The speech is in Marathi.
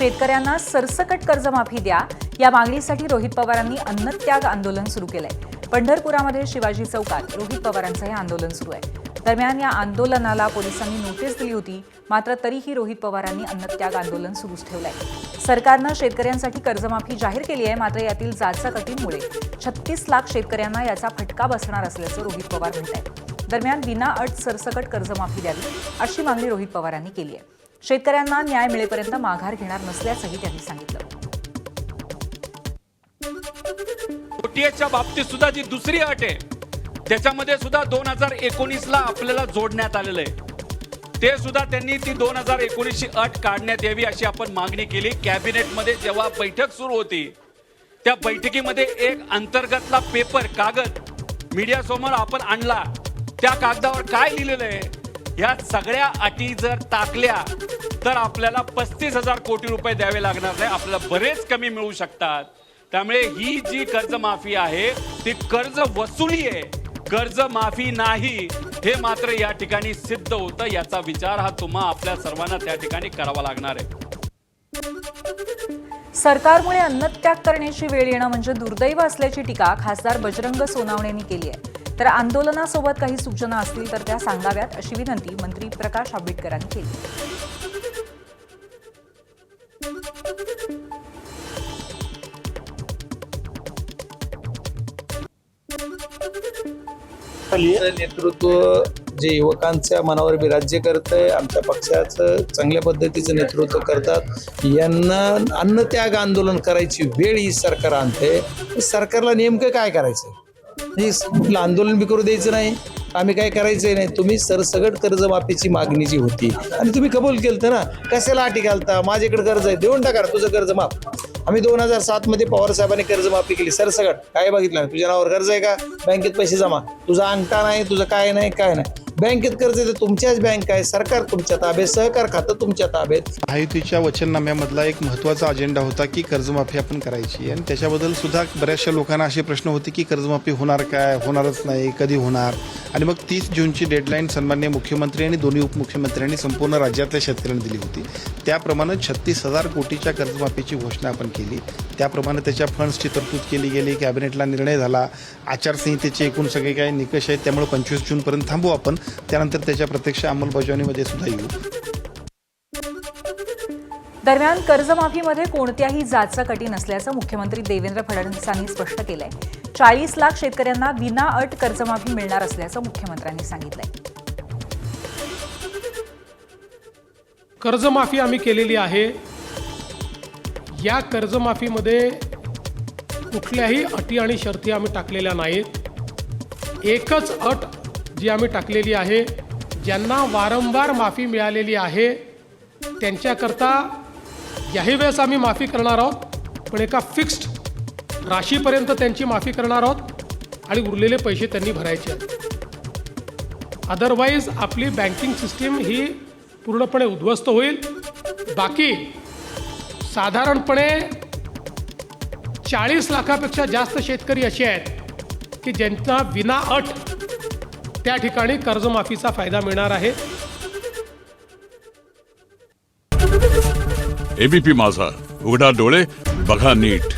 शेतकऱ्यांना सरसकट कर्जमाफी द्या या मागणीसाठी रोहित पवारांनी अन्नत्याग आंदोलन सुरू केलंय। पंढरपुरामध्ये शिवाजी चौकात रोहित पवारांचं हे आंदोलन सुरू आहे। दरम्यान या आंदोलनाला पोलिसांनी नोटीस दिली होती, मात्र तरीही रोहित पवारांनी अन्नत्याग आंदोलन सुरूच ठेवलंय। सरकारनं शेतकऱ्यांसाठी कर्जमाफी जाहीर केली आहे, मात्र यातील जाचकटींमुळे 36 लाख शेतकऱ्यांना याचा फटका बसणार असल्याचं रोहित पवार म्हणतात। दरम्यान विनाअट सरसकट कर्जमाफी द्यावी अशी मागणी रोहित पवारांनी केली आहे। शेतकऱ्यांना न्याय मिळेपर्यंत माघार घेणार नसल्याचंही त्यांनी सांगितलं। ओटीएच्या बाबतीत सुद्धा जी दुसरी अट आहे त्याच्यामध्ये सुद्धा 2019 ला आपल्याला जोडण्यात आलेलं आहे, ते सुद्धा त्यांनी ती 2019 ची अट काढण्यात यावी अशी आपण मागणी केली। कॅबिनेटमध्ये जेव्हा बैठक सुरू होती त्या बैठकीमध्ये एक अंतर्गतला पेपर कागद मीडिया समोर आपण आणला। त्या कागदावर काय लिहिलेलं आहे, या सगळ्या अटी जर टाकल्या तर आपल्याला 35,000 कोटी रुपये द्यावे लागणार नाही, आपल्याला बरेच कमी मिळू शकतात। त्यामुळे ही जी कर्जमाफी आहे ती कर्ज वसुली आहे, कर्जमाफी नाही, हे मात्र या ठिकाणी सिद्ध होतं। याचा विचार हा तुम्हा आपल्या सर्वांना त्या ठिकाणी करावा लागणार आहे। सरकारमुळे अन्नत्याग करण्याची वेळ येणं म्हणजे दुर्दैव असल्याची टीका खासदार बजरंग सोनावणेंनी केली आहे। तर आंदोलनासोबत काही सूचना असतील तर त्या सांगाव्यात अशी विनंती मंत्री प्रकाश आंबेडकरांनी केली। नेतृत्व जे युवकांच्या मनावर विराज्य करतंय, आमच्या पक्षाचं चांगल्या पद्धतीचं नेतृत्व करतात, यांना अन्नत्याग आंदोलन करायची वेळ ही सरकार आणते। सरकारला नेमकं काय करायचं, हे कुठलं आंदोलन बी करू द्यायचं नाही, आम्ही काय करायचंय नाही। तुम्ही सरसगट कर्जमाफीची मागणी जी होती आणि तुम्ही कबूल केलं ना, कशाला अटी घालता, माझ्याकडे कर्ज आहे देऊन टाका तुझं कर्ज माफ। आम्ही 2007 मध्ये पवार साहेबांनी कर्जमाफी केली सरसगट। काय बघितलं, तुझ्या नावावर कर्ज आहे का, बँकेत पैसे जमा, तुझा अंगठा नाही, तुझं काय नाही, काय नाही, बँकेत कर्ज आहे, तुमच्याच बँक आहे, सरकार तुमच्या ताब्यात, सहकार खातं तुमच्या ताब्यात। महायुतीच्या वचननाम्यामधला एक महत्त्वाचा अजेंडा होता की कर्जमाफी आपण करायची, आणि त्याच्याबद्दल सुद्धा बऱ्याचशा लोकांना असे प्रश्न होते की कर्जमाफी होणार काय, होणारच नाही, कधी होणार। आणि मग 30 जूनची डेडलाईन सन्माननीय मुख्यमंत्री आणि दोन्ही उपमुख्यमंत्र्यांनी संपूर्ण राज्यातल्या शेतकऱ्यांना दिली होती। त्याप्रमाणे 36,000 कोटीच्या कर्जमाफीची घोषणा आपण केली, त्याप्रमाणे त्याच्या फंड्सची तरतूद केली गेली, कॅबिनेटला निर्णय झाला, आचारसंहितेचे एकूण सगळे काही निकष आहेत, त्यामुळे 25 जूनपर्यंत थांबू आपण, त्यानंतर त्याच्या प्रत्यक्ष अंमलबजावणीमध्ये सुद्धा येऊ। दरम्यान कर्जमाफीमध्ये कोणत्याही जाचक अटी नसल्याचं मुख्यमंत्री देवेंद्र फडणवीसांनी स्पष्ट केलंय। 40 लाख शेतकऱ्यांना विनाअट कर्जमाफी मिळणार असल्याचं मुख्यमंत्र्यांनी सांगितलंय। कर्जमाफी आम्ही केलेली आहे। या कर्जमाफीमध्ये कुठल्याही अटी आणि शर्ती आम्ही टाकलेल्या नाहीत। एकच अट जी आम्ही टाकलेली आहे, ज्यांना वारंवार माफी मिळालेली आहे त्यांच्याकरता याही वेळेस आम्ही माफी करणार आहोत, पण एका फिक्स्ड राशीपर्यंत त्यांची माफी करणार आहोत आणि उरलेले पैसे त्यांनी भरायचे आहेत। अदरवाईज आपली बँकिंग सिस्टीम ही पूर्णपणे उद्ध्वस्त होईल। बाकी साधारणपणे 40 लाखापेक्षा जास्त शेतकरी असे आहेत की ज्यांचा विनाअट त्या ठिकाणी कर्जमाफीचा फायदा मिळणार आहे। एबीपी माझा, उघडा डोळे बघा नीट।